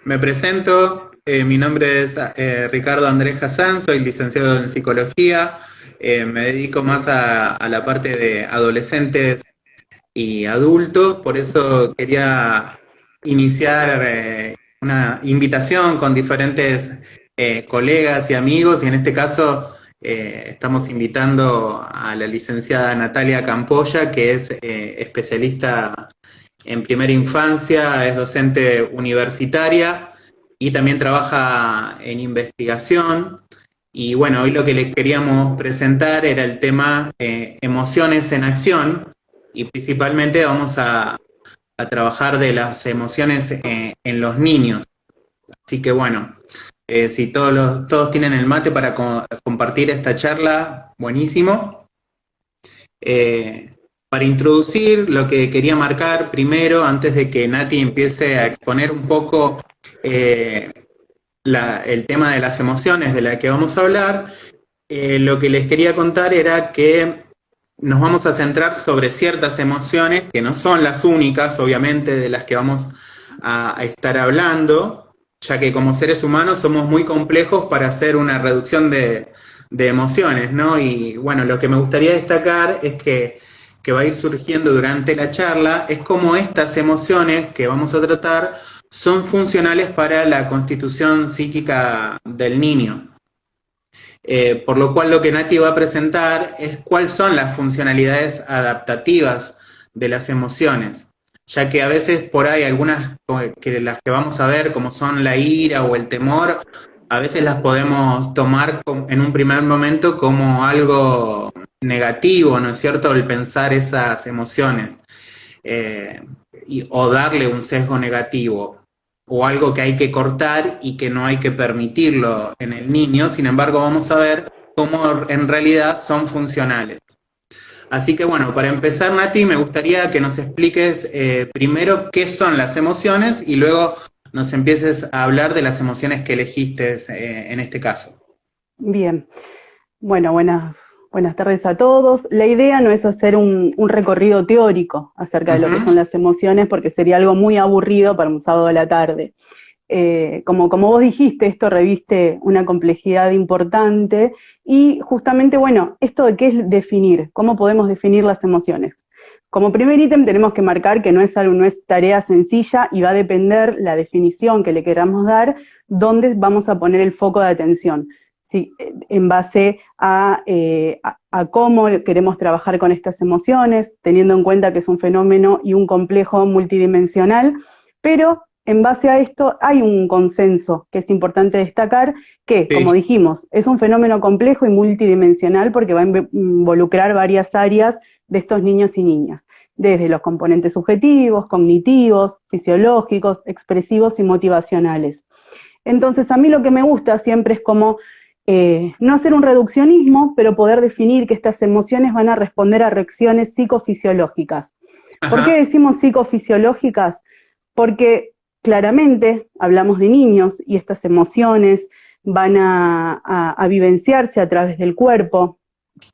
Me presento, mi nombre es Ricardo Andrés Hassan, soy licenciado en psicología, me dedico más a la parte de adolescentes y adultos, por eso quería iniciar una invitación con diferentes colegas y amigos, y en este caso estamos invitando a la licenciada Natalia Campoya, que es especialista en primera infancia, es docente universitaria y también trabaja en investigación. Y bueno, hoy lo que les queríamos presentar era el tema emociones en acción, y principalmente vamos a trabajar de las emociones en los niños. Así que bueno, si todos tienen el mate para compartir esta charla, buenísimo. Eh, para introducir, lo que quería marcar primero, antes de que Nati empiece a exponer un poco eh, el tema de las emociones de la que vamos a hablar, lo que les quería contar era que nos vamos a centrar sobre ciertas emociones que no son las únicas, obviamente, de las que vamos a estar hablando, ya que como seres humanos somos muy complejos para hacer una reducción de emociones, ¿no? Y bueno, lo que me gustaría destacar es que va a ir surgiendo durante la charla es cómo estas emociones que vamos a tratar son funcionales para la constitución psíquica del niño. Por lo cual lo que Nati va a presentar es cuáles son las funcionalidades adaptativas de las emociones, ya que a veces por ahí algunas que las que vamos a ver, como son la ira o el temor, a veces las podemos tomar en un primer momento como algo negativo, ¿no es cierto?, el pensar esas emociones, eh, o darle un sesgo negativo o algo que hay que cortar y que no hay que permitirlo en el niño. Sin embargo, vamos a ver cómo en realidad son funcionales. Así que bueno, para empezar, Nati, me gustaría que nos expliques primero qué son las emociones y luego nos empieces a hablar de las emociones que elegiste en este caso. Bien, bueno, buenas tardes a todos. La idea no es hacer un recorrido teórico acerca de lo que son Ujú. las emociones, porque sería algo muy aburrido para un sábado a la tarde. Como vos dijiste, esto reviste una complejidad importante y justamente, bueno, esto de qué es definir, cómo podemos definir las emociones. Como primer ítem tenemos que marcar que no es tarea sencilla y va a depender la definición que le queramos dar, dónde vamos a poner el foco de atención. Sí, en base a cómo queremos trabajar con estas emociones, teniendo en cuenta que es un fenómeno y un complejo multidimensional, pero en base a esto hay un consenso que es importante destacar, que, como Sí. dijimos, es un fenómeno complejo y multidimensional porque va a involucrar varias áreas de estos niños y niñas, desde los componentes subjetivos, cognitivos, fisiológicos, expresivos y motivacionales. Entonces, a mí lo que me gusta siempre es como no hacer un reduccionismo, pero poder definir que estas emociones van a responder a reacciones psicofisiológicas. ¿Por qué Ajá. decimos psicofisiológicas? Porque claramente hablamos de niños y estas emociones van a vivenciarse a través del cuerpo,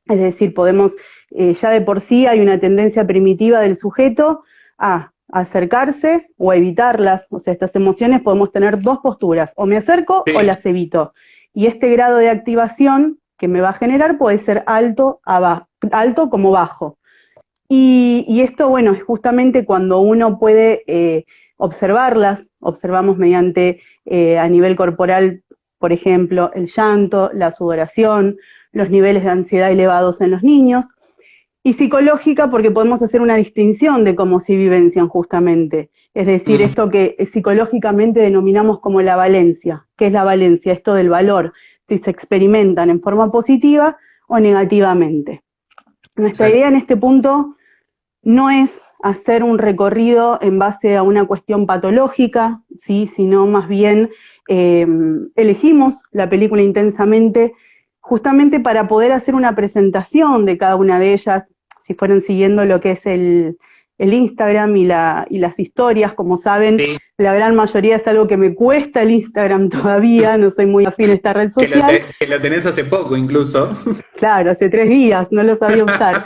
es decir, podemos, ya de por sí hay una tendencia primitiva del sujeto a acercarse o a evitarlas, o sea, estas emociones podemos tener dos posturas, o me acerco o Sí. las evito, y este grado de activación que me va a generar puede ser alto como bajo. Y esto, bueno, es justamente cuando uno puede observarlas, observamos mediante a nivel corporal, por ejemplo, el llanto, la sudoración, los niveles de ansiedad elevados en los niños, y psicológica porque podemos hacer una distinción de cómo se vivencian justamente. Es decir, Mm. esto que psicológicamente denominamos como la valencia. ¿Qué es la valencia? Esto del valor, si se experimentan en forma positiva o negativamente. Nuestra idea Exacto. en este punto no es hacer un recorrido en base a una cuestión patológica, ¿sí? Sino más bien elegimos la película intensamente justamente para poder hacer una presentación de cada una de ellas, si fueron siguiendo lo que es el Instagram y las historias, como saben, Sí. la gran mayoría es algo que me cuesta el Instagram todavía, no soy muy afín a esta red social, Que lo tenés hace poco incluso. claro, hace 3 días no lo sabía usar.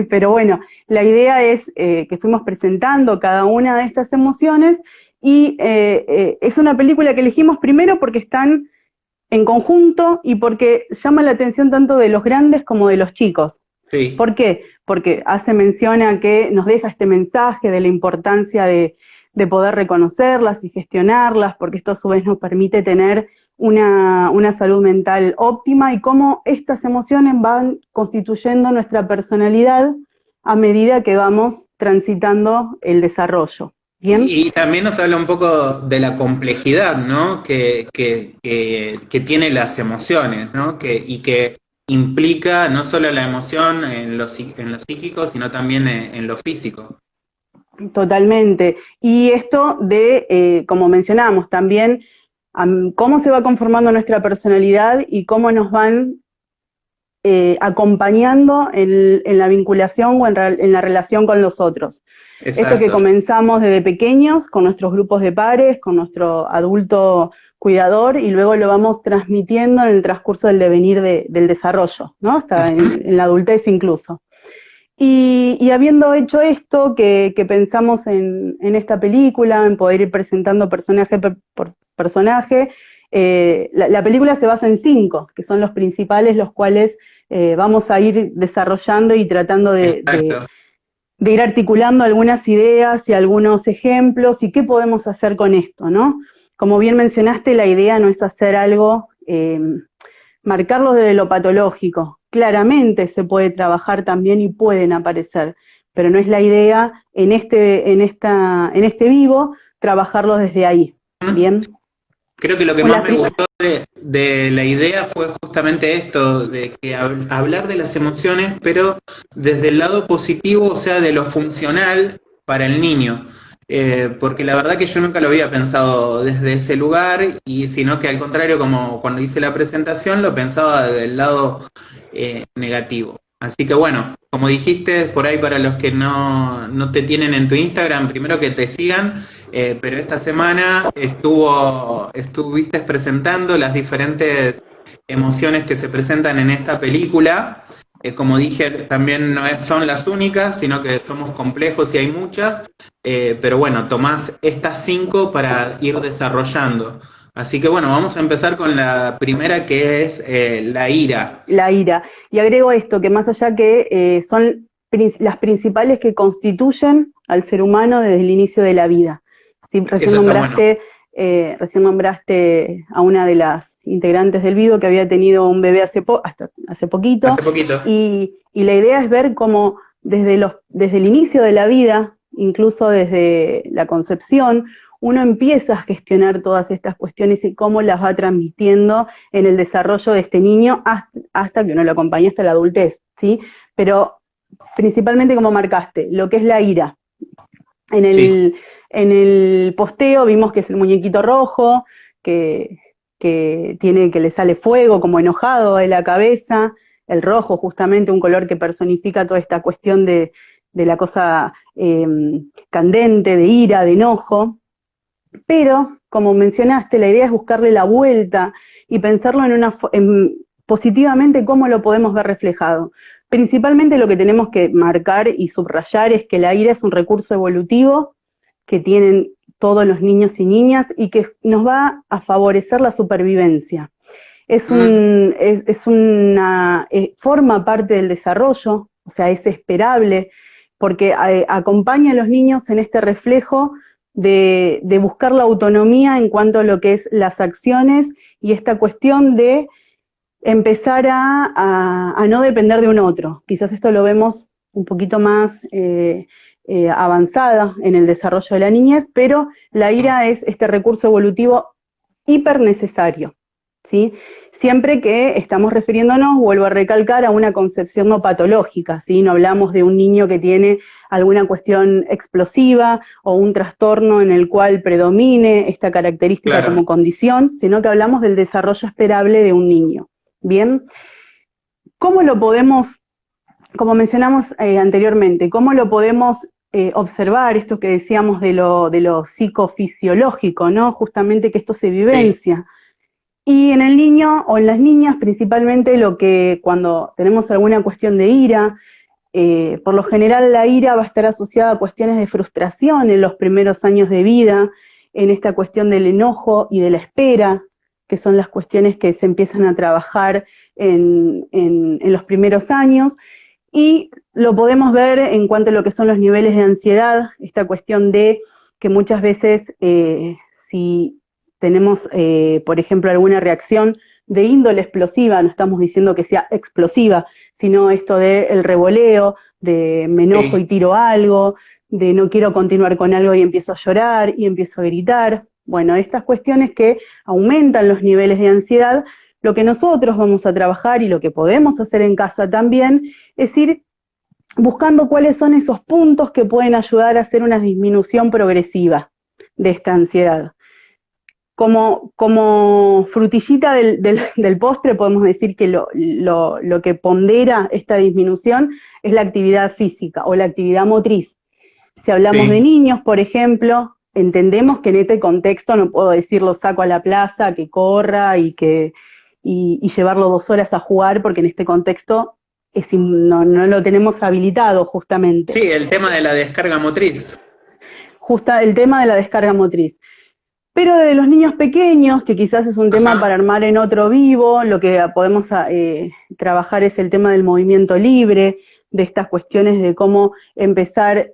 Pero bueno, la idea es que fuimos presentando cada una de estas emociones Y es una película que elegimos primero porque están en conjunto y porque llama la atención tanto de los grandes como de los chicos. Sí. ¿Por qué? Porque hace mención a que nos deja este mensaje de la importancia de poder reconocerlas y gestionarlas, porque esto a su vez nos permite tener una salud mental óptima y cómo estas emociones van constituyendo nuestra personalidad a medida que vamos transitando el desarrollo. ¿Bien? Y también nos habla un poco de la complejidad, ¿no? Que tiene las emociones, ¿no? Y que implica no solo la emoción en lo psíquico, sino también en lo físico. Totalmente. Y esto de, como mencionamos, también cómo se va conformando nuestra personalidad y cómo nos van acompañando en la vinculación o en la relación con los otros. Exacto. Esto que comenzamos desde pequeños, con nuestros grupos de pares, con nuestro adulto cuidador, y luego lo vamos transmitiendo en el transcurso del devenir del desarrollo, ¿no? Hasta en la adultez incluso. Y habiendo hecho esto, que pensamos en esta película, en poder ir presentando personaje por personaje, la película se basa en 5, que son los principales, los cuales vamos a ir desarrollando y tratando de ir articulando algunas ideas y algunos ejemplos y qué podemos hacer con esto, ¿no? Como bien mencionaste, la idea no es hacer algo, marcarlo desde lo patológico. Claramente se puede trabajar también y pueden aparecer, pero no es la idea en este vivo trabajarlo desde ahí. ¿Bien? Creo que lo que más me gustó de la idea fue justamente esto, de que hablar de las emociones, pero desde el lado positivo, o sea, de lo funcional para el niño. Porque la verdad que yo nunca lo había pensado desde ese lugar, y sino que al contrario, como cuando hice la presentación, lo pensaba del lado negativo. Así que bueno, como dijiste, por ahí para los que no te tienen en tu Instagram, primero que te sigan, pero esta semana estuviste presentando las diferentes emociones que se presentan en esta película. Como dije, también no son las únicas, sino que somos complejos y hay muchas, pero bueno, tomás estas 5 para ir desarrollando. Así que bueno, vamos a empezar con la primera, que es la ira. La ira. Y agrego esto, que más allá que son las principales que constituyen al ser humano desde el inicio de la vida. ¿Sí? Recién nombraste a una de las integrantes del video que había tenido un bebé hace poquito. Hace poquito. Y la idea es ver cómo desde el inicio de la vida, incluso desde la concepción, uno empieza a gestionar todas estas cuestiones y cómo las va transmitiendo en el desarrollo de este niño hasta que uno lo acompaña hasta la adultez, ¿sí? Pero principalmente, como marcaste, lo que es la ira. En el posteo vimos que es el muñequito rojo, que le sale fuego, como enojado de la cabeza, el rojo justamente un color que personifica toda esta cuestión de la cosa candente, de ira, de enojo. Pero, como mencionaste, la idea es buscarle la vuelta y pensarlo positivamente cómo lo podemos ver reflejado. Principalmente lo que tenemos que marcar y subrayar es que la ira es un recurso evolutivo que tienen todos los niños y niñas y que nos va a favorecer la supervivencia. Forma parte del desarrollo, o sea, es esperable, porque acompaña a los niños en este reflejo de buscar la autonomía en cuanto a lo que es las acciones y esta cuestión de empezar a no depender de un otro. Quizás esto lo vemos un poquito más avanzada en el desarrollo de la niñez, pero la ira es este recurso evolutivo hiper necesario, ¿sí? Siempre que estamos refiriéndonos, vuelvo a recalcar, a una concepción no patológica, ¿sí? No hablamos de un niño que tiene alguna cuestión explosiva o un trastorno en el cual predomine esta característica como condición, sino que hablamos del desarrollo esperable de un niño. Bien, ¿cómo lo podemos, como mencionamos anteriormente, cómo lo podemos observar esto que decíamos de lo psicofisiológico, ¿no? Justamente que esto se vivencia. Sí. Y en el niño o en las niñas, principalmente lo que cuando tenemos alguna cuestión de ira, por lo general la ira va a estar asociada a cuestiones de frustración en los primeros años de vida, en esta cuestión del enojo y de la espera, que son las cuestiones que se empiezan a trabajar en los primeros años, y lo podemos ver en cuanto a lo que son los niveles de ansiedad, esta cuestión de que muchas veces si tenemos, por ejemplo, alguna reacción de índole explosiva, no estamos diciendo que sea explosiva, sino esto del revoleo, de me enojo y tiro algo, de no quiero continuar con algo y empiezo a llorar y empiezo a gritar. Bueno, estas cuestiones que aumentan los niveles de ansiedad, lo que nosotros vamos a trabajar y lo que podemos hacer en casa también es ir buscando cuáles son esos puntos que pueden ayudar a hacer una disminución progresiva de esta ansiedad. Como frutillita del postre podemos decir que lo que pondera esta disminución es la actividad física o la actividad motriz. Si hablamos de niños, por ejemplo, entendemos que en este contexto no puedo decir lo saco a la plaza, que corra y llevarlo 2 horas a jugar, porque en este contexto no lo tenemos habilitado justamente. Sí, el tema de la descarga motriz. El tema de la descarga motriz. Pero de los niños pequeños, que quizás es un tema para armar en otro vivo, lo que podemos trabajar es el tema del movimiento libre, de estas cuestiones de cómo empezar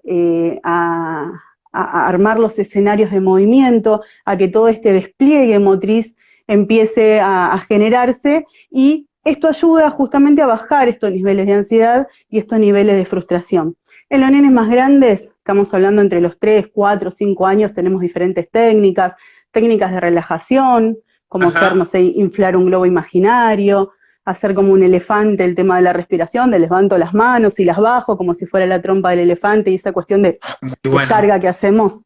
a armar los escenarios de movimiento, a que todo este despliegue motriz empiece a generarse, y esto ayuda justamente a bajar estos niveles de ansiedad y estos niveles de frustración. En los nenes más grandes, estamos hablando entre los 3, 4, 5 años, tenemos diferentes técnicas de relajación, como hacer, no sé, inflar un globo imaginario, hacer como un elefante el tema de la respiración, de levanto las manos y las bajo como si fuera la trompa del elefante, y esa cuestión de carga que hacemos.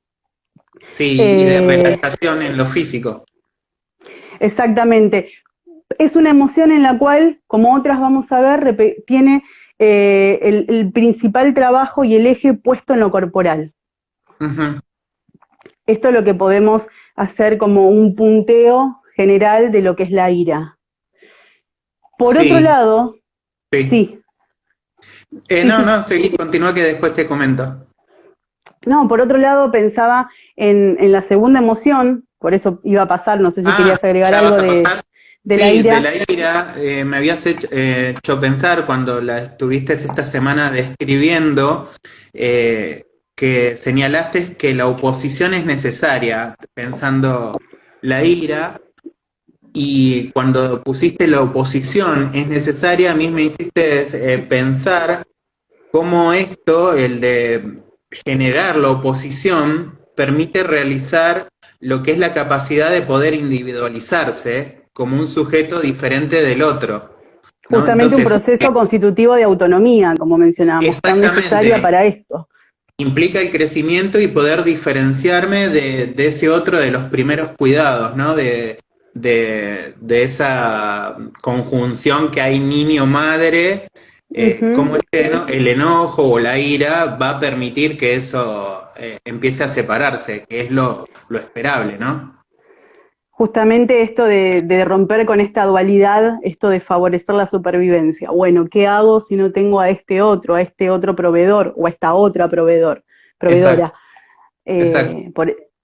Sí, y de relajación en lo físico. Exactamente. Es una emoción en la cual, como otras vamos a ver, tiene el principal trabajo y el eje puesto en lo corporal. Esto es lo que podemos hacer como un punteo general de lo que es la ira. Por otro lado, sí. Seguí, continúa que después te comento. No, por otro lado pensaba en la segunda emoción, por eso iba a pasar, no sé si querías agregar algo de la ira. De la ira, me habías hecho pensar cuando la estuviste esta semana describiendo, que señalaste que la oposición es necesaria, pensando la ira, y cuando pusiste la oposición es necesaria, a mí me hiciste pensar cómo esto, el de generar la oposición, permite realizar lo que es la capacidad de poder individualizarse como un sujeto diferente del otro, ¿no? Justamente entonces, un proceso constitutivo de autonomía, como mencionábamos, tan necesaria para esto. Implica el crecimiento y poder diferenciarme de ese otro, de los primeros cuidados, ¿no? De esa conjunción que hay niño-madre, cómo el enojo o la ira va a permitir que eso empiece a separarse, que es lo esperable, ¿no? Justamente esto de romper con esta dualidad, esto de favorecer la supervivencia. Bueno, ¿qué hago si no tengo a este otro proveedor o a esta otra proveedora? Exacto.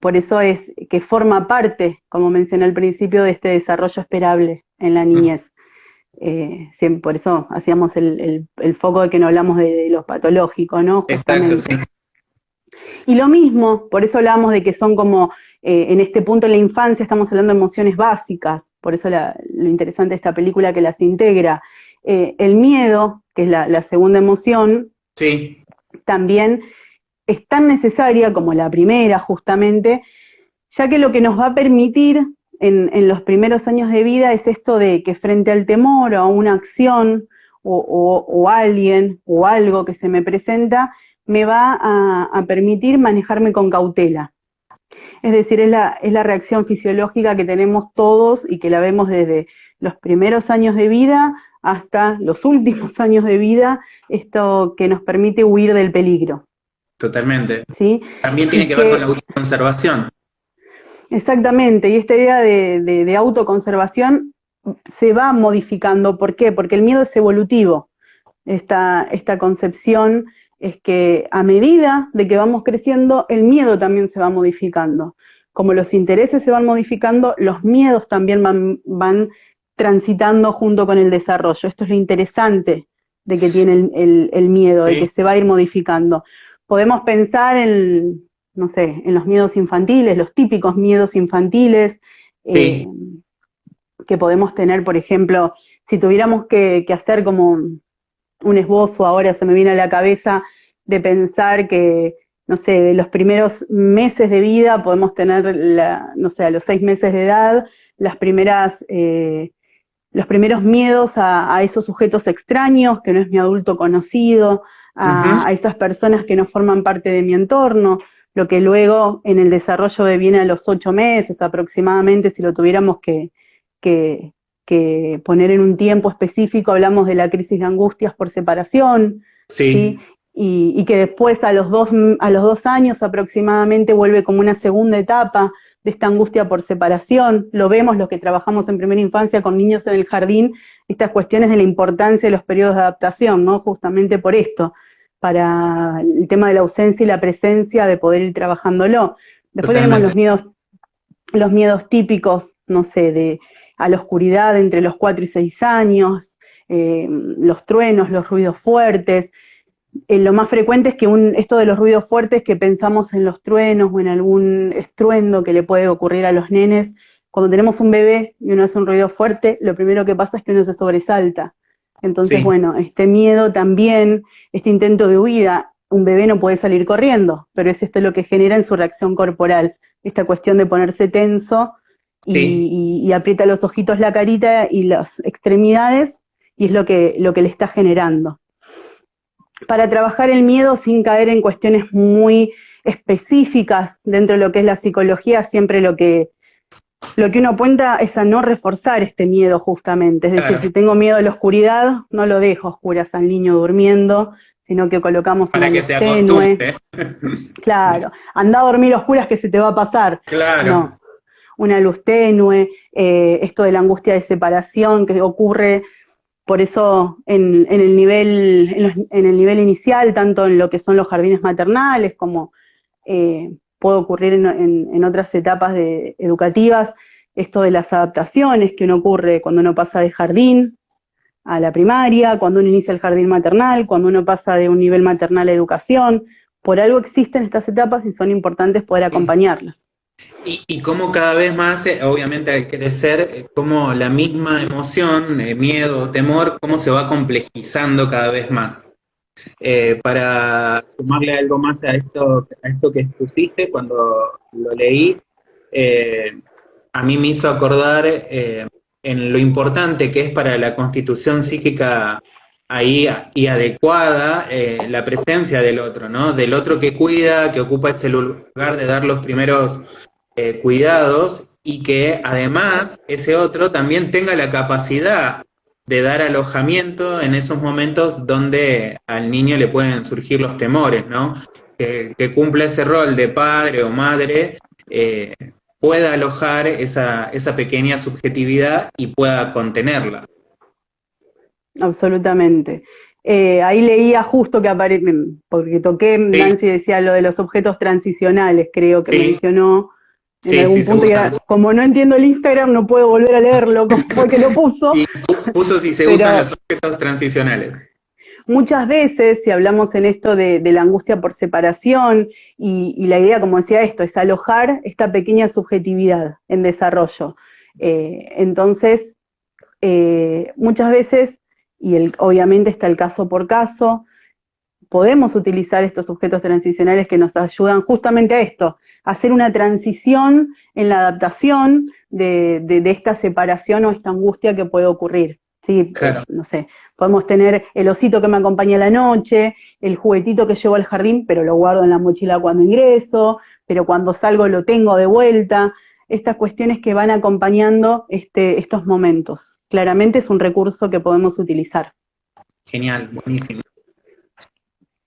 Por eso es que forma parte, como mencioné al principio, de este desarrollo esperable en la niñez. Por eso hacíamos el foco de que no hablamos de lo patológico, ¿no? Justamente. Exacto, sí. Y lo mismo, por eso hablábamos de que son como, en este punto en la infancia estamos hablando de emociones básicas, por eso lo interesante de esta película que las integra. El miedo, que es la segunda emoción, sí, también es tan necesaria como la primera, justamente, ya que lo que nos va a permitir en los primeros años de vida es esto de que frente al temor o a una acción o alguien o algo que se me presenta, me va a permitir manejarme con cautela. Es decir, es la reacción fisiológica que tenemos todos y que la vemos desde los primeros años de vida hasta los últimos años de vida, esto que nos permite huir del peligro. Totalmente. ¿Sí? También tiene que ver con la autoconservación. Exactamente, y esta idea de autoconservación se va modificando. ¿Por qué? Porque el miedo es evolutivo. Esta concepción es que a medida de que vamos creciendo, el miedo también se va modificando. como los intereses se van modificando, los miedos también van transitando junto con el desarrollo. Esto es lo interesante de que tiene el miedo, de que se va a ir modificando. Podemos pensar en, no sé, en los miedos infantiles, los típicos miedos infantiles, que podemos tener, por ejemplo, si tuviéramos que hacer como un esbozo, ahora se me viene a la cabeza, de pensar que, no sé, de los primeros meses de vida podemos tener, no sé, a los 6 meses de edad, los primeros miedos a esos sujetos extraños, que no es mi adulto conocido, a esas personas que no forman parte de mi entorno, lo que luego en el desarrollo viene a los 8 meses aproximadamente, si lo tuviéramos que poner en un tiempo específico, hablamos de la crisis de angustias por separación, ¿sí? Y que después a los 2 años aproximadamente vuelve como una segunda etapa de esta angustia por separación. Lo vemos los que trabajamos en primera infancia con niños en el jardín, estas cuestiones de la importancia de los periodos de adaptación, ¿no? Justamente por esto, para el tema de la ausencia y la presencia, de poder ir trabajándolo. Después tenemos los miedos típicos, no sé, a la oscuridad entre los 4 y 6 años, los truenos, los ruidos fuertes. Lo más frecuente es que esto de los ruidos fuertes, que pensamos en los truenos o en algún estruendo que le puede ocurrir a los nenes. Cuando tenemos un bebé y uno hace un ruido fuerte, lo primero que pasa es que uno se sobresalta. Entonces, bueno, este miedo también, este intento de huida, un bebé no puede salir corriendo, pero es esto lo que genera en su reacción corporal, esta cuestión de ponerse tenso y aprieta los ojitos, la carita y las extremidades, y es lo que le está generando. Para trabajar el miedo sin caer en cuestiones muy específicas dentro de lo que es la psicología, siempre lo que uno apunta es a no reforzar este miedo justamente. Es decir, si tengo miedo a la oscuridad, no lo dejo a oscuras al niño durmiendo, sino que colocamos una luz tenue. Claro, anda a dormir a oscuras que se te va a pasar. Claro. No, una luz tenue, esto de la angustia de separación que ocurre. Por eso en el nivel inicial, tanto en lo que son los jardines maternales como puede ocurrir en otras etapas educativas, esto de las adaptaciones que uno ocurre cuando uno pasa de jardín a la primaria, cuando uno inicia el jardín maternal, cuando uno pasa de un nivel maternal a educación. Por algo existen estas etapas y son importantes poder acompañarlas. Y cómo cada vez más, obviamente al crecer, cómo la misma emoción, miedo, temor, cómo se va complejizando cada vez más. Para sumarle algo más a esto que expusiste, cuando lo leí, a mí me hizo acordar en lo importante que es para la constitución psíquica ahí y adecuada la presencia del otro, ¿no? Del otro que cuida, que ocupa ese lugar de dar los primeros cuidados, y que además ese otro también tenga la capacidad de dar alojamiento en esos momentos donde al niño le pueden surgir los temores, ¿no? Que cumpla ese rol de padre o madre, pueda alojar esa pequeña subjetividad y pueda contenerla. Absolutamente. Ahí leía justo que porque toqué, Nancy decía lo de los objetos transicionales, creo que mencionó en algún punto, y como no entiendo el Instagram, no puedo volver a leerlo, porque lo puso. Y puso si se usan los objetos transicionales. Muchas veces, si hablamos en esto de la angustia por separación, y la idea, como decía esto, es alojar esta pequeña subjetividad en desarrollo. Entonces, muchas veces, y obviamente está el caso por caso, podemos utilizar estos objetos transicionales que nos ayudan justamente a esto, a hacer una transición en la adaptación de esta separación o esta angustia que puede ocurrir. ¿Sí? Claro. No sé, podemos tener el osito que me acompaña a la noche, el juguetito que llevo al jardín, pero lo guardo en la mochila cuando ingreso, pero cuando salgo lo tengo de vuelta. Estas cuestiones que van acompañando estos momentos. Claramente es un recurso que podemos utilizar. Genial, buenísimo.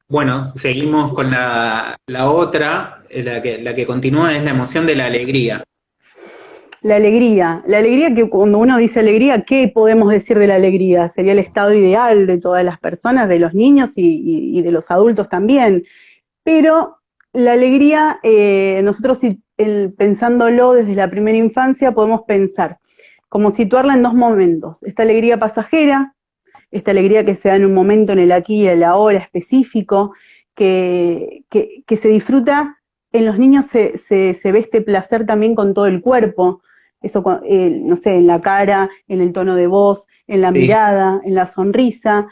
Bueno, seguimos con la otra, la que continúa es la emoción de la alegría. La alegría que cuando uno dice alegría, ¿qué podemos decir de la alegría? Sería el estado ideal de todas las personas, de los niños y de los adultos también. Pero la alegría, nosotros si pensándolo desde la primera infancia, podemos pensar, como situarla en dos momentos. Esta alegría pasajera, esta alegría que se da en un momento, en el aquí y el ahora específico, que se disfruta, en los niños se ve este placer también con todo el cuerpo, eso, no sé, en la cara, en el tono de voz, en la Sí. mirada, en la sonrisa,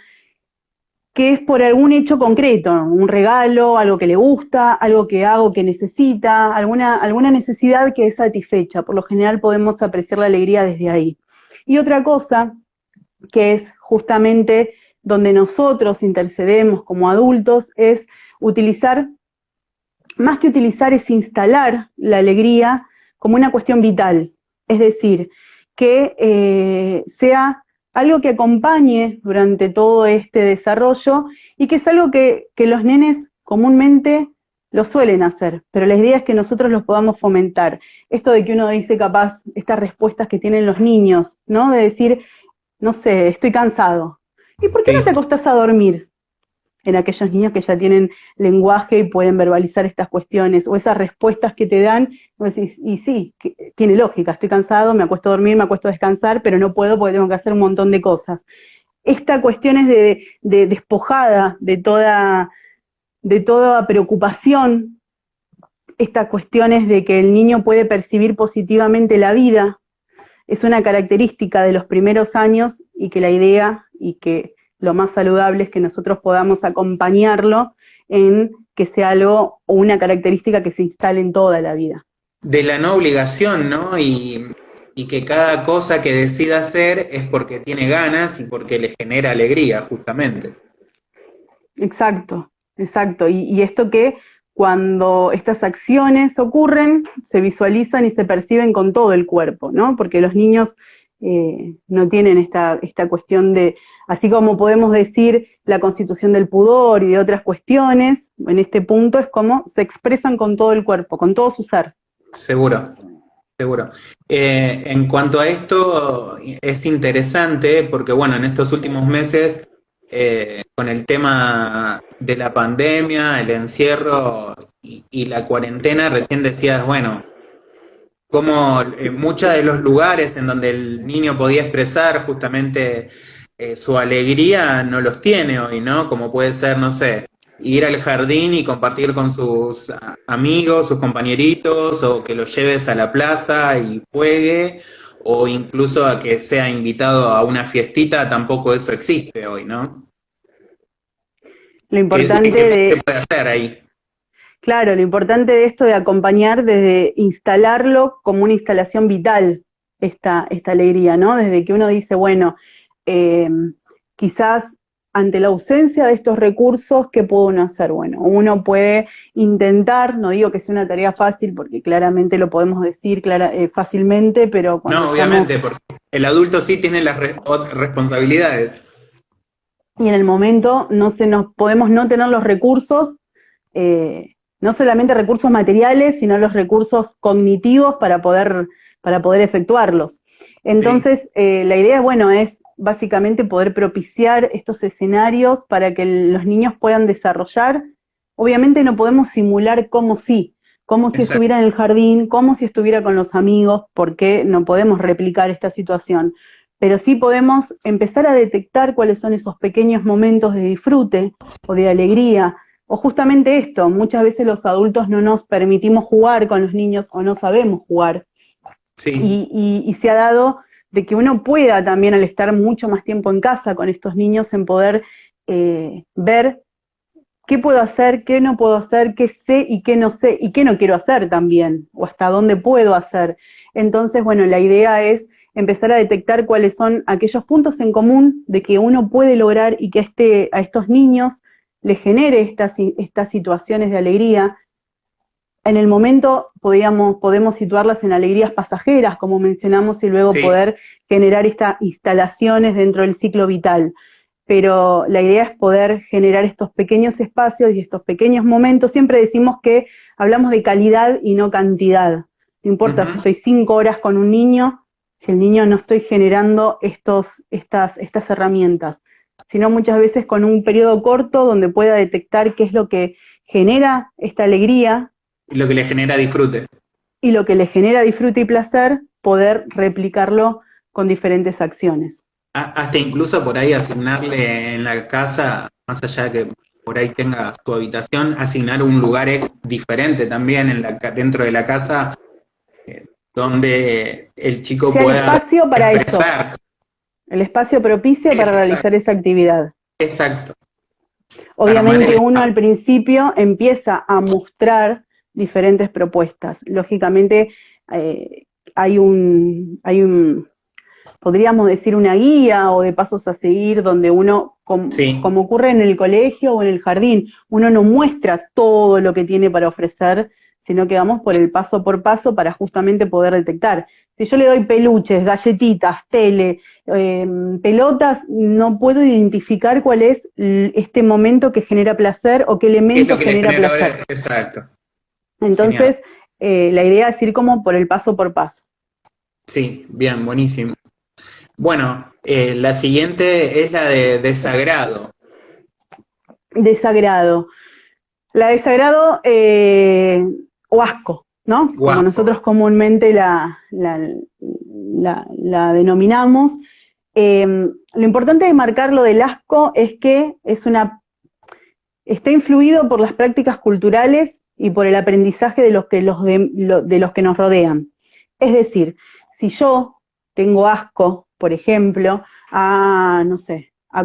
que es por algún hecho concreto, un regalo, algo que le gusta, algo que hago que necesita, alguna necesidad que es satisfecha. Por lo general podemos apreciar la alegría desde ahí. Y otra cosa, que es justamente donde nosotros intercedemos como adultos, es utilizar, más que utilizar, es instalar la alegría como una cuestión vital. Es decir, que sea algo que acompañe durante todo este desarrollo y que es algo que los nenes comúnmente lo suelen hacer, pero la idea es que nosotros los podamos fomentar. Esto de que uno dice capaz, estas respuestas que tienen los niños, ¿no? De decir, no sé, estoy cansado. ¿Y por qué no Sí. te acostás a dormir? En aquellos niños que ya tienen lenguaje y pueden verbalizar estas cuestiones, o esas respuestas que te dan, vos decís, y sí, tiene lógica, estoy cansado, me acuesto a dormir, me acuesto a descansar, pero no puedo porque tengo que hacer un montón de cosas. Esta cuestión es de despojada de toda preocupación, estas cuestiones de que el niño puede percibir positivamente la vida, es una característica de los primeros años y que la idea y que lo más saludable es que nosotros podamos acompañarlo en que sea algo o una característica que se instale en toda la vida. De la no obligación, ¿no? Y que cada cosa que decida hacer es porque tiene ganas y porque le genera alegría, justamente. Exacto, exacto. Y esto que cuando estas acciones ocurren, se visualizan y se perciben con todo el cuerpo, ¿no? Porque los niños no tienen esta cuestión de, así como podemos decir la constitución del pudor y de otras cuestiones, en este punto es como se expresan con todo el cuerpo, con todo su ser. Seguro, seguro. En cuanto a esto, es interesante porque, bueno, en estos últimos meses, con el tema de la pandemia, el encierro y la cuarentena, recién decías, bueno, como muchos de los lugares en donde el niño podía expresar justamente su alegría no los tiene hoy, ¿no? Como puede ser, no sé, ir al jardín y compartir con sus amigos, sus compañeritos, o que los lleves a la plaza y juegue, o incluso a que sea invitado a una fiestita, tampoco eso existe hoy, ¿no? Lo ¿Qué importante más se de, puede hacer ahí? claro, lo importante de esto de acompañar desde instalarlo como una instalación vital, esta alegría, ¿no? Desde que uno dice, bueno, eh, quizás ante la ausencia de estos recursos, ¿qué puede uno hacer? Bueno, uno puede intentar, no digo que sea una tarea fácil, porque claramente lo podemos decir fácilmente, pero cuando No, estamos, obviamente, porque el adulto sí tiene las responsabilidades. y en el momento podemos no tener los recursos, no solamente recursos materiales, sino los recursos cognitivos para poder efectuarlos. Sí. Entonces, la idea, bueno, es básicamente poder propiciar estos escenarios para que los niños puedan desarrollar. Obviamente no podemos simular como si Exacto. estuviera en el jardín, como si estuviera con los amigos, porque no podemos replicar esta situación. Pero sí podemos empezar a detectar cuáles son esos pequeños momentos de disfrute o de alegría, o justamente esto, muchas veces los adultos no nos permitimos jugar con los niños o no sabemos jugar. Sí. Y se ha dado de que uno pueda también, al estar mucho más tiempo en casa con estos niños, en poder ver qué puedo hacer, qué no puedo hacer, qué sé y qué no quiero hacer también, o hasta dónde puedo hacer. Entonces, bueno, la idea es empezar a detectar cuáles son aquellos puntos en común de que uno puede lograr y que a estos niños les genere estas situaciones de alegría. En el momento podemos situarlas en alegrías pasajeras, como mencionamos, y luego Sí. poder generar estas instalaciones dentro del ciclo vital. Pero la idea es poder generar estos pequeños espacios y estos pequeños momentos. Siempre decimos que hablamos de calidad y no cantidad. No importa si Ujú. estoy 5 horas con un niño, si el niño no estoy generando estas herramientas, sino muchas veces con un periodo corto donde pueda detectar qué es lo que genera esta alegría Lo que le genera disfrute. y lo que le genera disfrute y placer, poder replicarlo con diferentes acciones. Hasta incluso por ahí asignarle en la casa, más allá de que por ahí tenga su habitación, asignar un lugar diferente también dentro de la casa, donde el chico Sea el pueda espacio para eso, expresar. el espacio propicio para realizar esa actividad. Exacto. Obviamente uno al principio empieza a mostrar diferentes propuestas. Lógicamente hay un, podríamos decir, una guía o de pasos a seguir donde uno, como ocurre en el colegio o en el jardín, uno no muestra todo lo que tiene para ofrecer, sino que vamos por el paso por paso para justamente poder detectar. Si yo le doy peluches, galletitas, tele, pelotas, no puedo identificar cuál es este momento que genera placer o qué elemento genera placer. Exacto. Entonces, la idea es ir como por el paso por paso. Sí, bien, buenísimo. Bueno, la siguiente es la de desagrado. Desagrado. La desagrado o asco, ¿no? Guasco. Como nosotros comúnmente la denominamos. Lo importante de marcar lo del asco es que está influido por las prácticas culturales y por el aprendizaje de los que nos rodean. Es decir, si yo tengo asco, por ejemplo, a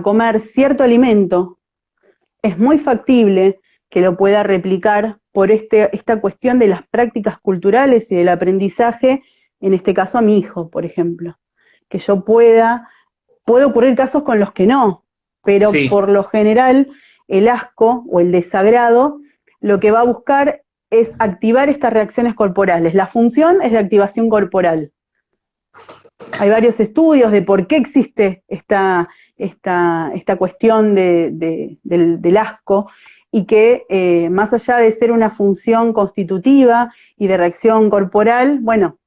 comer cierto alimento, es muy factible que lo pueda replicar por esta cuestión de las prácticas culturales y del aprendizaje, en este caso a mi hijo, por ejemplo. Que yo puede ocurrir casos con los que no, pero por lo general el asco o el desagrado lo que va a buscar es activar estas reacciones corporales. La función es de activación corporal. Hay varios estudios de por qué existe esta cuestión del asco, y que más allá de ser una función constitutiva y de reacción corporal, bueno,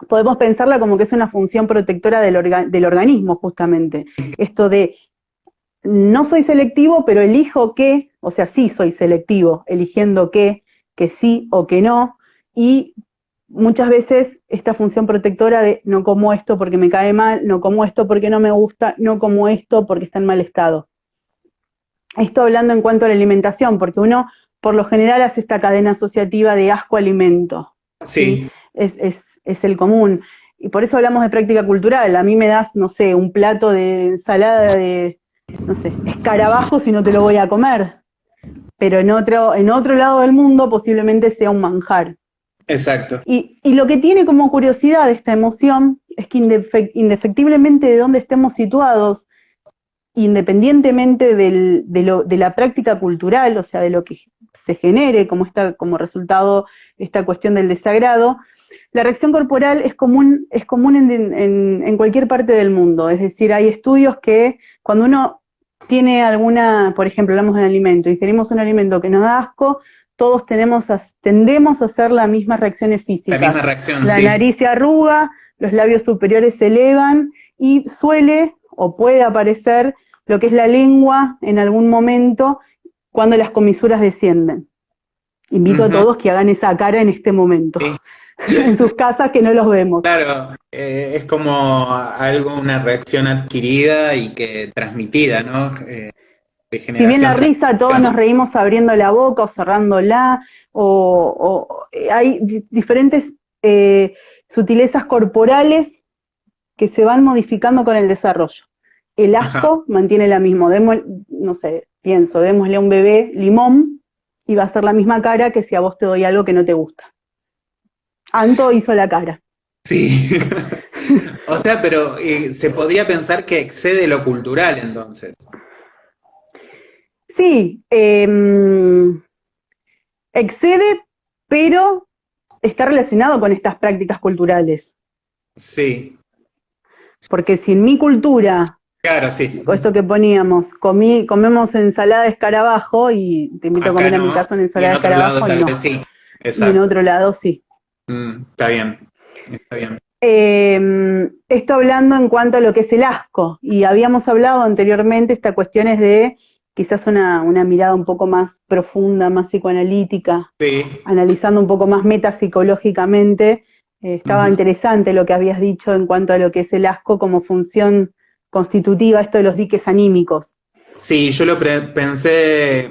podemos pensarla como que es una función protectora del organismo, justamente. Esto de no soy selectivo, pero elijo que, o sea, sí soy selectivo, eligiendo que sí o que no, y muchas veces esta función protectora de no como esto porque me cae mal, no como esto porque no me gusta, no como esto porque está en mal estado. Esto hablando en cuanto a la alimentación, porque uno por lo general hace esta cadena asociativa de asco-alimento. Sí. Es el común. Y por eso hablamos de práctica cultural. A mí me das, no sé, un plato de ensalada de, no sé, escarabajos y no te lo voy a comer. Pero en otro lado del mundo posiblemente sea un manjar. Exacto. Y lo que tiene como curiosidad esta emoción es que indefectiblemente de dónde estemos situados, independientemente de la práctica cultural, o sea, de lo que se genere como resultado esta cuestión del desagrado, la reacción corporal es común en cualquier parte del mundo. Es decir, hay estudios que cuando uno tiene por ejemplo, hablamos de un alimento, ingerimos un alimento que nos da asco, todos tendemos a hacer las mismas reacciones físicas. La misma reacción, La nariz se arruga, los labios superiores se elevan y suele o puede aparecer lo que es la lengua en algún momento cuando las comisuras descienden. Invito a todos que hagan esa cara en este momento. Sí. En sus casas que no los vemos. Claro, es como una reacción adquirida y que transmitida, ¿no? Si bien la risa, todos nos reímos abriendo la boca o cerrándola, o hay diferentes sutilezas corporales que se van modificando con el desarrollo. El asco mantiene la misma. Démosle a un bebé limón y va a ser la misma cara que si a vos te doy algo que no te gusta. Anto hizo la cara. Sí. O sea, pero se podría pensar que excede lo cultural, entonces. Sí, excede, pero está relacionado con estas prácticas culturales. Sí. Porque si en mi cultura, claro, sí, esto que poníamos, comemos ensalada de escarabajo, y te invito a comer a mi casa una ensalada de escarabajo, no. Sí. Y en otro lado sí. Está bien, está bien. Esto hablando en cuanto a lo que es el asco, y habíamos hablado anteriormente estas cuestiones de quizás una mirada un poco más profunda, más psicoanalítica, Sí. analizando un poco más metapsicológicamente. Estaba Ujú. interesante lo que habías dicho en cuanto a lo que es el asco como función constitutiva, esto de los diques anímicos. Sí, yo pensé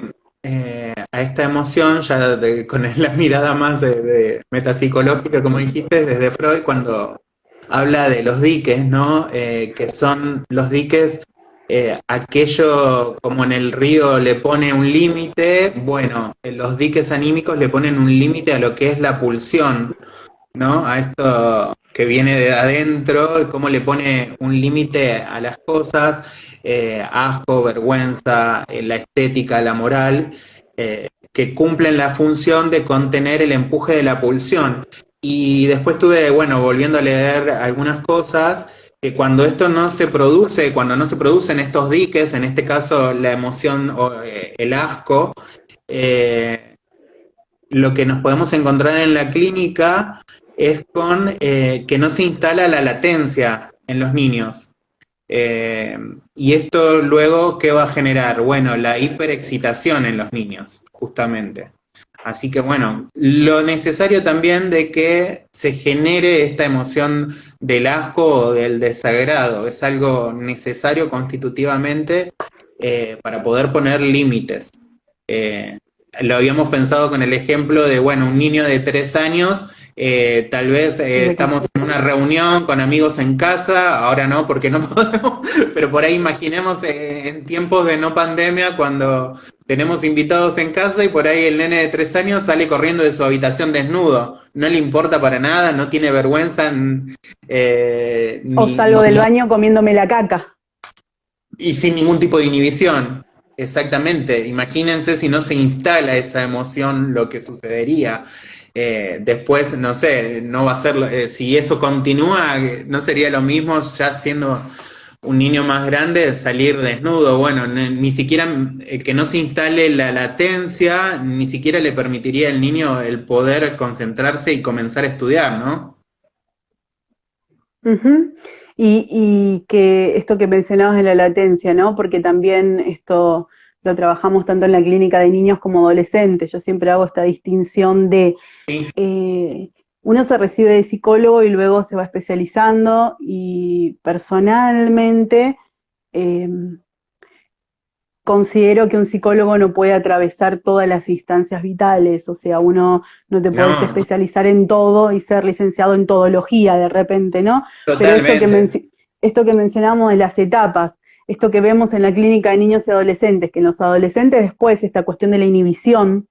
a esta emoción ya con la mirada más de metapsicológica, como dijiste, desde Freud, cuando habla de los diques, ¿no? Que son los diques, aquello como en el río le pone un límite, bueno, los diques anímicos le ponen un límite a lo que es la pulsión, ¿no? A esto que viene de adentro, cómo le pone un límite a las cosas, asco, vergüenza, la estética, la moral, que cumplen la función de contener el empuje de la pulsión. Y después estuve, bueno, volviendo a leer algunas cosas, que cuando esto no se produce, cuando no se producen estos diques, en este caso la emoción o el asco, eh, lo que nos podemos encontrar en la clínica es con que no se instala la latencia en los niños. Y esto luego, ¿qué va a generar? Bueno, la hiperexcitación en los niños, justamente. Así que bueno, lo necesario también de que se genere esta emoción del asco o del desagrado, es algo necesario constitutivamente para poder poner límites. Eh, lo habíamos pensado con el ejemplo de, bueno, un niño de 3 años, tal vez estamos en una reunión con amigos en casa, ahora no, porque no podemos, pero por ahí imaginemos en tiempos de no pandemia, cuando tenemos invitados en casa y por ahí el nene de 3 años sale corriendo de su habitación desnudo, no le importa para nada, no tiene vergüenza, O ni, salgo del baño comiéndome la caca. y sin ningún tipo de inhibición. Exactamente. Imagínense si no se instala esa emoción, lo que sucedería. Después, no sé, no va a ser, si eso continúa, no sería lo mismo ya siendo un niño más grande salir desnudo. Bueno, ni siquiera que no se instale la latencia, ni siquiera le permitiría al niño el poder concentrarse y comenzar a estudiar, ¿no? Uh-huh. Y que esto que mencionabas de la latencia, ¿no? Porque también esto lo trabajamos tanto en la clínica de niños como adolescentes. Yo siempre hago esta distinción de Sí. uno se recibe de psicólogo y luego se va especializando y personalmente eh, considero que un psicólogo no puede atravesar todas las instancias vitales, o sea, uno no te puedes No, especializar en todo y ser licenciado en todología de repente, ¿no? Pero totalmente. esto que mencionamos de las etapas, esto que vemos en la clínica de niños y adolescentes, que en los adolescentes después esta cuestión de la inhibición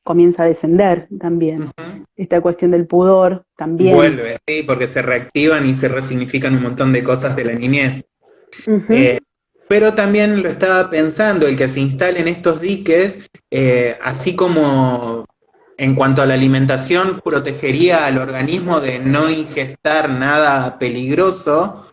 comienza a descender también, Ujú. esta cuestión del pudor también. Vuelve, sí, porque se reactivan y se resignifican un montón de cosas de la niñez. Uh-huh. Eh, pero también lo estaba pensando, el que se instalen estos diques, así como en cuanto a la alimentación, protegería al organismo de no ingestar nada peligroso.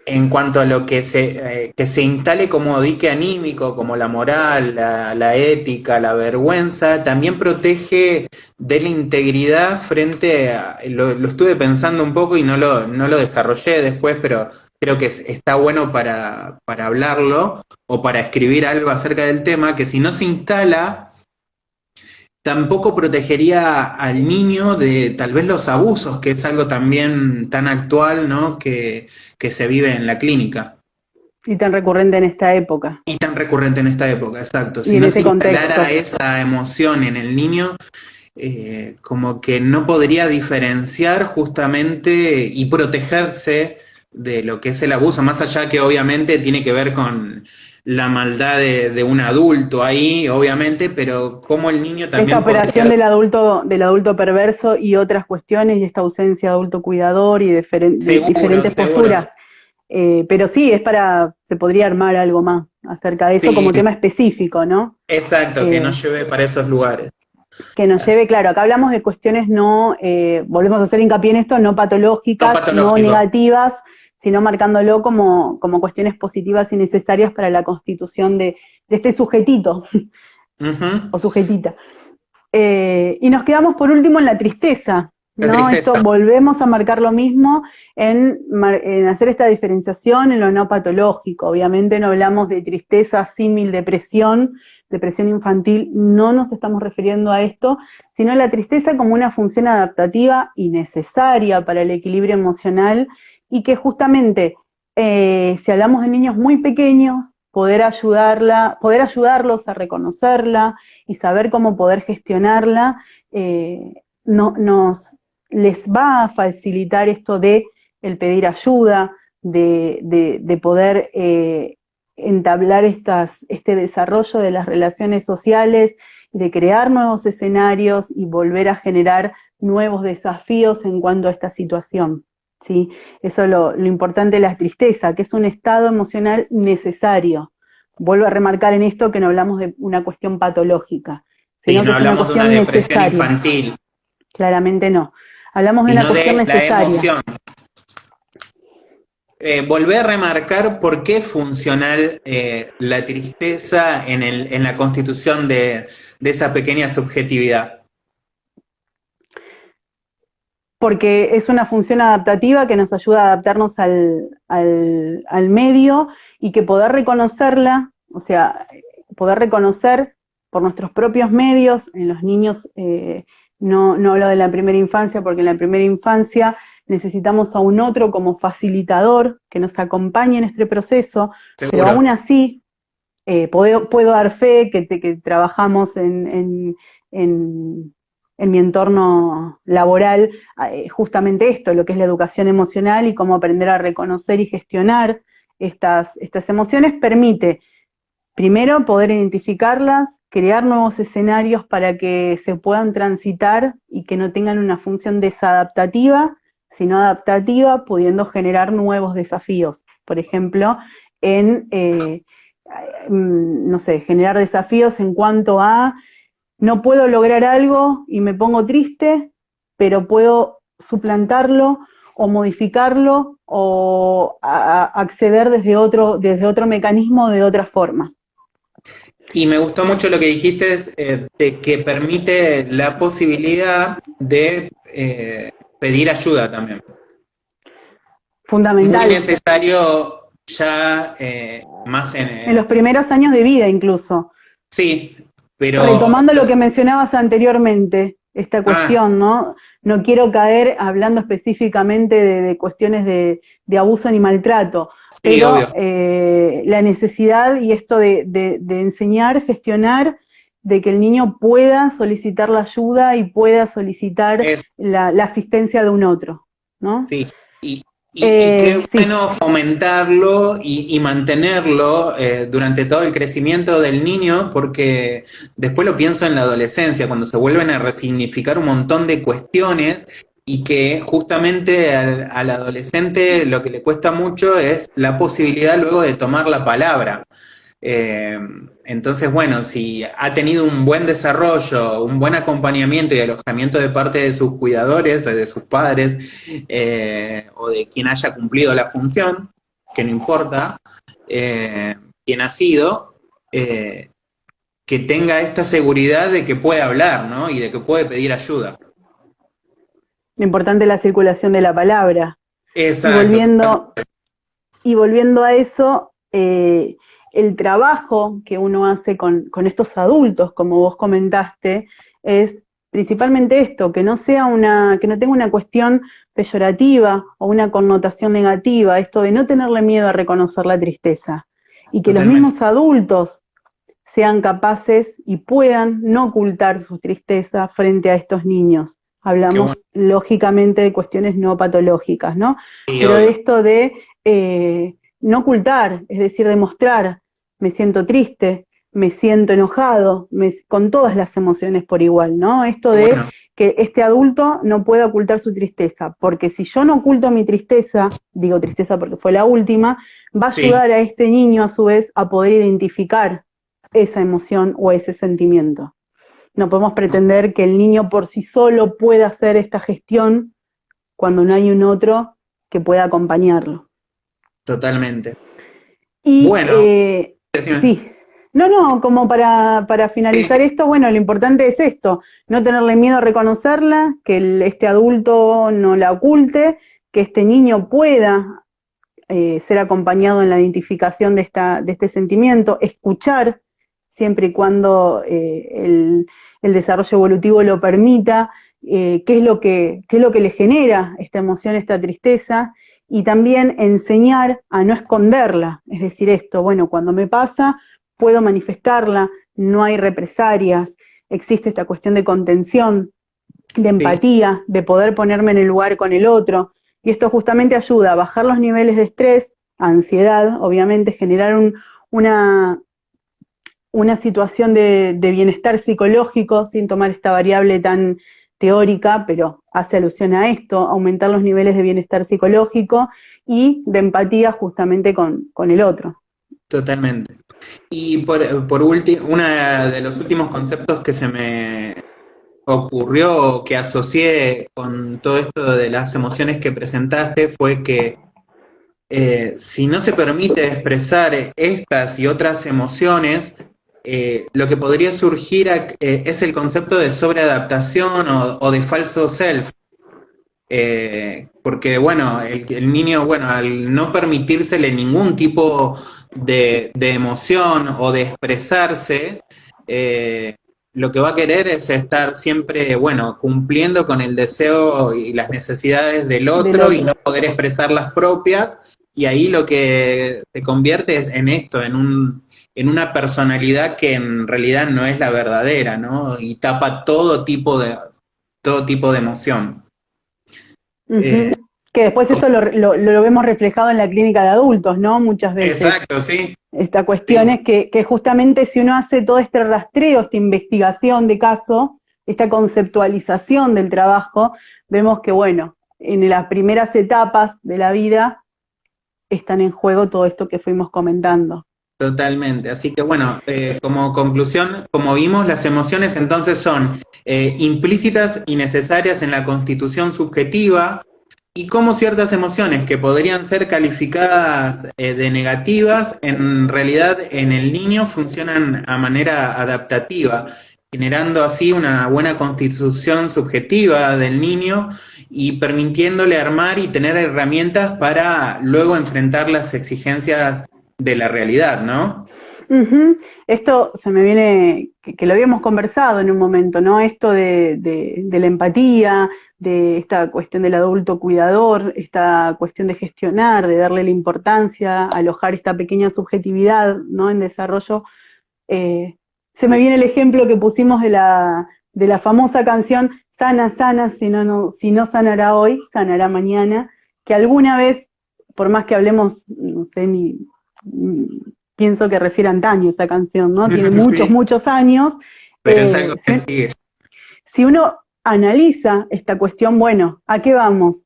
En cuanto a lo que se instale como dique anímico, como la moral, la ética, la vergüenza, también protege de la integridad frente a, lo estuve pensando un poco y no lo desarrollé después, pero creo que está bueno para hablarlo o para escribir algo acerca del tema, que si no se instala tampoco protegería al niño de tal vez los abusos, que es algo también tan actual, ¿no? Que se vive en la clínica. Y tan recurrente en esta época Y tan recurrente en esta época, exacto. y Si en no este se instalara contexto. esa emoción en el niño, como que no podría diferenciar justamente y protegerse de lo que es el abuso, más allá que obviamente tiene que ver con la maldad de un adulto ahí, obviamente, pero como el niño Esta también operación podría. del adulto perverso y otras cuestiones y esta ausencia de adulto cuidador y de Seguro, diferentes seguro. posturas. Pero sí, se podría armar algo más acerca de eso Sí, como tema específico, ¿no? exacto, que Eh, nos lleve para esos lugares. que nos Así- lleve, claro, acá hablamos de cuestiones no, volvemos a hacer hincapié en esto, no No patológicas, no patológico. negativas, sino marcándolo como cuestiones positivas y necesarias para la constitución de este sujetito Ujú. o sujetita. Y nos quedamos por último en la tristeza. La ¿no? Esto tristeza. volvemos a marcar lo mismo en hacer esta diferenciación en lo no patológico. Obviamente no hablamos de tristeza símil depresión, depresión infantil, no nos estamos refiriendo a esto, sino la tristeza como una función adaptativa y necesaria para el equilibrio emocional y que justamente, si hablamos de niños muy pequeños, poder ayudarlos a reconocerla y saber cómo poder gestionarla, no, les va a facilitar esto de el pedir ayuda, de poder entablar este desarrollo de las relaciones sociales, de crear nuevos escenarios y volver a generar nuevos desafíos en cuanto a esta situación. ¿Sí? Eso es lo importante de la tristeza, que es un estado emocional necesario. Vuelvo a remarcar en esto que no hablamos de una cuestión patológica, Sí, sino que no es una hablamos de una cuestión depresión necesaria. infantil, Claramente no. Hablamos de una sino cuestión de la necesaria. emoción. Volver a remarcar por qué es funcional la tristeza en la constitución de esa pequeña subjetividad. Porque es una función adaptativa que nos ayuda a adaptarnos al medio y que poder reconocerla, o sea, poder reconocer por nuestros propios medios, en los niños, no hablo de la primera infancia, porque en la primera infancia necesitamos a un otro como facilitador que nos acompañe en este proceso, pero Seguro. aún así puedo dar fe que trabajamos en mi entorno laboral justamente esto, lo que es la educación emocional y cómo aprender a reconocer y gestionar estas emociones permite, primero, poder identificarlas, crear nuevos escenarios para que se puedan transitar y que no tengan una función desadaptativa, sino adaptativa, pudiendo generar nuevos desafíos. Por ejemplo, no sé, generar desafíos en cuanto a no puedo lograr algo y me pongo triste, pero puedo suplantarlo o modificarlo o acceder desde otro mecanismo de otra forma. Y me gustó mucho lo que dijiste, de que permite la posibilidad de pedir ayuda también. Muy Fundamental. necesario ya más En los primeros años de vida incluso. sí, pero Retomando lo que mencionabas anteriormente, esta ah, cuestión, ¿no? No quiero caer hablando específicamente de cuestiones de abuso ni maltrato, sí, obvio. pero la necesidad y esto de enseñar, gestionar, de que el niño pueda solicitar la ayuda y pueda solicitar Es, la asistencia de un otro, ¿no? sí. Y qué Sí, bueno fomentarlo y mantenerlo durante todo el crecimiento del niño, porque después lo pienso en la adolescencia, cuando se vuelven a resignificar un montón de cuestiones y que justamente al adolescente lo que le cuesta mucho es la posibilidad luego de tomar la palabra. Eh, entonces, bueno, si ha tenido un buen desarrollo, un buen acompañamiento y alojamiento de parte de sus cuidadores, de sus padres, o de quien haya cumplido la función, que no importa quién ha sido, que tenga esta seguridad de que puede hablar, ¿no? Y de que puede pedir ayuda. lo importante es la circulación de la palabra. Y Exacto. volviendo, y volviendo a eso, el trabajo que uno hace con estos adultos, como vos comentaste, es principalmente esto, que no que no tenga una cuestión peyorativa o una connotación negativa, esto de no tenerle miedo a reconocer la tristeza. Y que los Totalmente. mismos adultos sean capaces y puedan no ocultar su tristeza frente a estos niños. Qué bueno. Hablamos lógicamente de cuestiones no patológicas, ¿no? Sí, Pero de obvio. esto de no ocultar, es decir, demostrar, me siento triste, me siento enojado, con todas las emociones por igual, ¿no? Esto Qué de bueno. que este adulto no pueda ocultar su tristeza, porque si yo no oculto mi tristeza, digo tristeza porque fue la última, va a Sí. ayudar a este niño a su vez a poder identificar esa emoción o ese sentimiento. No podemos pretender que el niño por sí solo pueda hacer esta gestión cuando no hay un otro que pueda acompañarlo. Totalmente. Y Bueno, decime. sí, No, no, como para finalizar esto, bueno, lo importante es esto, no tenerle miedo a reconocerla, que este adulto no la oculte, que este niño pueda ser acompañado en la identificación de este sentimiento, escuchar siempre y cuando el desarrollo evolutivo lo permita, qué es lo que le genera esta emoción, esta tristeza, y también enseñar a no esconderla, es decir, esto, bueno, cuando me pasa, puedo manifestarla, no hay represalias, existe esta cuestión de contención, de empatía, de poder ponerme en el lugar con el otro, y esto justamente ayuda a bajar los niveles de estrés, ansiedad, obviamente, generar una situación de bienestar psicológico, sin tomar esta variable tan teórica, pero hace alusión a esto, aumentar los niveles de bienestar psicológico y de empatía justamente con el otro. Totalmente. Y por último, uno de los últimos conceptos que se me ocurrió, que asocié con todo esto de las emociones que presentaste, fue que si no se permite expresar estas y otras emociones, lo que podría surgir es el concepto de sobreadaptación o de falso self. Porque, bueno, el niño, bueno, al no permitírsele ningún tipo de emoción o de expresarse, lo que va a querer es estar siempre, bueno, cumpliendo con el deseo y las necesidades del otro y no poder expresar las propias, y ahí lo que se convierte es en esto, en una personalidad que en realidad no es la verdadera, ¿no? Y tapa todo tipo de emoción. Que después esto lo vemos reflejado en la clínica de adultos, ¿no? Muchas veces. Exacto, sí. Esta cuestión es que justamente si uno hace todo este rastreo, esta investigación de caso, esta conceptualización del trabajo, vemos que, bueno, en las primeras etapas de la vida están en juego todo esto que fuimos comentando. Totalmente. Así que bueno, como conclusión, como vimos, las emociones entonces son implícitas y necesarias en la constitución subjetiva, y como ciertas emociones que podrían ser calificadas de negativas, en realidad en el niño funcionan a manera adaptativa, generando así una buena constitución subjetiva del niño y permitiéndole armar y tener herramientas para luego enfrentar las exigencias de la realidad, ¿no? Esto se me viene, que lo habíamos conversado en un momento, ¿no? Esto de la empatía, de esta cuestión del adulto cuidador, esta cuestión de gestionar, de darle la importancia, alojar esta pequeña subjetividad, ¿no? En desarrollo. Se me viene el ejemplo que pusimos de la famosa canción Sana, sana, si no sanará hoy, sanará mañana, que alguna vez, por más que hablemos, no sé, pienso que refiere a antaño esa canción, ¿no? Tiene muchos, Sí, muchos años. pero es algo que sigue. Si uno analiza esta cuestión, bueno, ¿a qué vamos?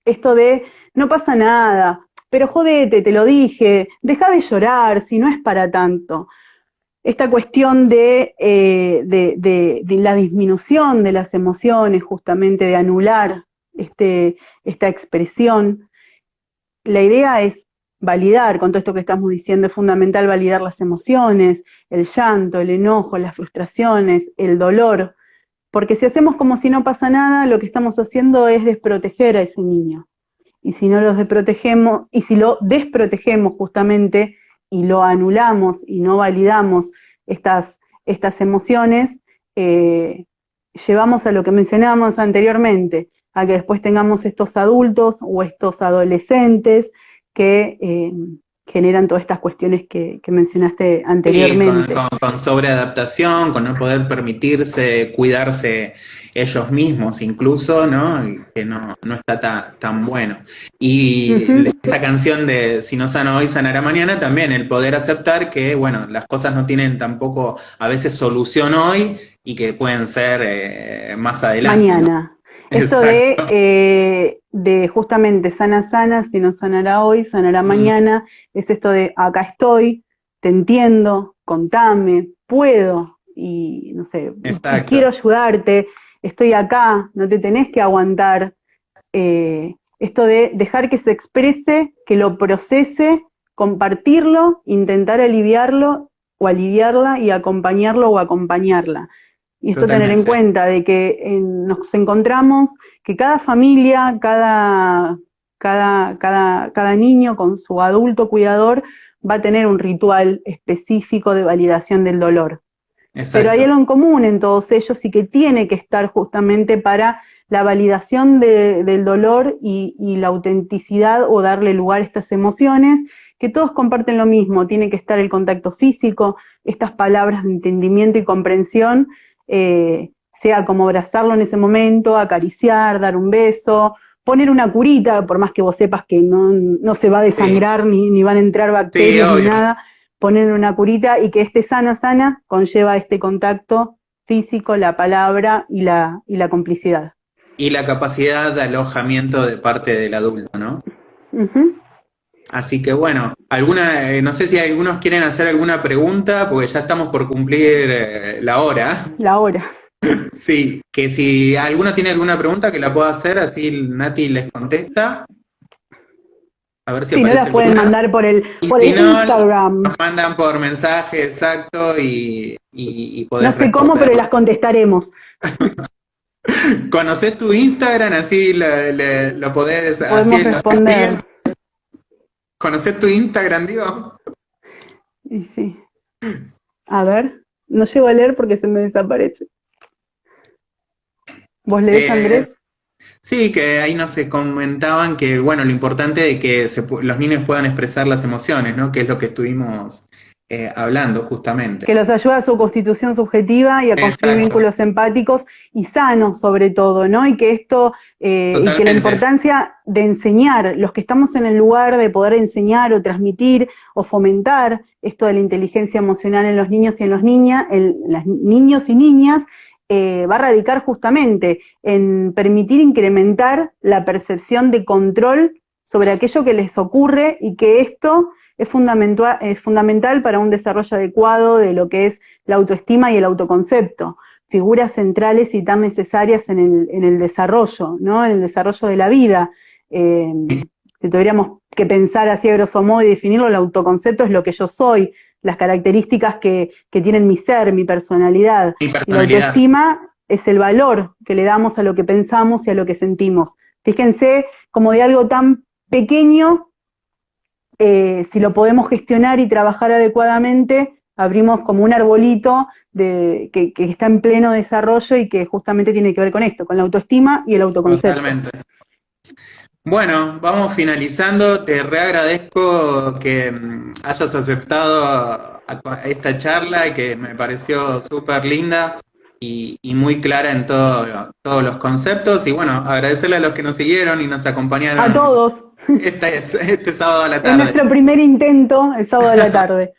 Esto de, no pasa nada, pero jodete, te lo dije, deja de llorar, si no es para tanto. Esta cuestión de la disminución de las emociones, justamente de anular esta expresión, la idea es validar, con todo esto que estamos diciendo, es fundamental validar las emociones, el llanto, el enojo, las frustraciones, el dolor, porque si hacemos como si no pasa nada, lo que estamos haciendo es desproteger a ese niño. Y si no los desprotegemos, y si lo desprotegemos justamente, y lo anulamos y no validamos estas emociones, llevamos a lo que mencionábamos anteriormente, a que después tengamos estos adultos o estos adolescentes que generan todas estas cuestiones que mencionaste anteriormente. Sí, con sobreadaptación, con no poder permitirse cuidarse ellos mismos incluso, ¿no? Y que no está tan bueno. Y esa canción de Si no sano hoy, sanará mañana, también el poder aceptar que, bueno, las cosas no tienen tampoco a veces solución hoy y que pueden ser más adelante. Mañana. ¿No? Esto de justamente sana, sana, si no sanará hoy, sanará mañana, es esto de acá estoy, te entiendo, contame, puedo, y no sé, y quiero ayudarte, estoy acá, no te tenés que aguantar. Esto de dejar que se exprese, que lo procese, compartirlo, intentar aliviarlo o aliviarla y acompañarlo o acompañarla. Y esto tener en cuenta de que nos encontramos que cada familia, cada niño con su adulto cuidador va a tener un ritual específico de validación del dolor. Exacto. Pero hay algo en común en todos ellos y que tiene que estar justamente para la validación del dolor y la autenticidad o darle lugar a estas emociones, que todos comparten lo mismo. Tiene que estar el contacto físico, estas palabras de entendimiento y comprensión, sea como abrazarlo en ese momento, acariciar, dar un beso, poner una curita, por más que vos sepas que no se va a desangrar, ni van a entrar bacterias, ni nada, poner una curita y que esté sana conlleva este contacto físico, la palabra y la complicidad. Y la capacidad de alojamiento de parte del adulto, ¿no? Uh-huh. Así que bueno, no sé si algunos quieren hacer alguna pregunta, porque ya estamos por cumplir la hora. La hora. Sí, que si alguno tiene alguna pregunta que la pueda hacer, así Nati les contesta. A ver si no la pueden mandar por el Instagram. Nos mandan por mensaje, exacto, y podés no sé cómo, pero las contestaremos. ¿Conocés tu Instagram? Así lo podés... Podemos así responder. ¿Conocés tu Instagram, digo? Sí. A ver, no llego a leer porque se me desaparece. ¿Vos lees, Andrés? Sí, que ahí nos comentaban que, bueno, lo importante es que los niños puedan expresar las emociones, ¿no? Que es lo que estuvimos hablando justamente. Que los ayuda a su constitución subjetiva y a construir vínculos empáticos y sanos sobre todo, ¿no? Y que esto, y que la importancia de enseñar, los que estamos en el lugar de poder enseñar o transmitir o fomentar esto de la inteligencia emocional en los niños y en las niños y niñas, va a radicar justamente en permitir incrementar la percepción de control sobre aquello que les ocurre y que esto es fundamental para un desarrollo adecuado de lo que es la autoestima y el autoconcepto, figuras centrales y tan necesarias en el desarrollo, ¿no? En el desarrollo de la vida. Si tuviéramos que pensar así a grosso modo y definirlo, el autoconcepto es lo que yo soy, las características que tienen mi ser, mi personalidad. Y la autoestima es el valor que le damos a lo que pensamos y a lo que sentimos. Fíjense, como de algo tan pequeño, si lo podemos gestionar y trabajar adecuadamente, abrimos como un arbolito que está en pleno desarrollo y que justamente tiene que ver con esto, con la autoestima y el autoconcepto. Totalmente. Bueno, vamos finalizando. Te reagradezco que hayas aceptado esta charla y que me pareció súper linda y muy clara en todos los conceptos. Y bueno, agradecerle a los que nos siguieron y nos acompañaron. A todos. Este sábado a la tarde. Es nuestro primer intento el sábado a la tarde.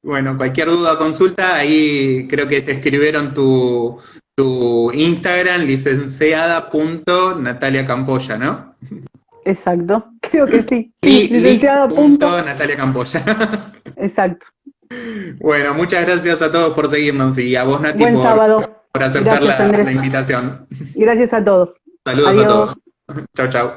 Bueno, cualquier duda o consulta, ahí creo que te escribieron tu Instagram, licenciada.nataliacampoya, ¿no? Exacto, creo que sí. Licenciada.nataliacampoya. Exacto. Bueno, muchas gracias a todos por seguirnos y a vos, Nati, por aceptar la invitación. Gracias a todos. Saludos. Adiós a todos. Chau, chau.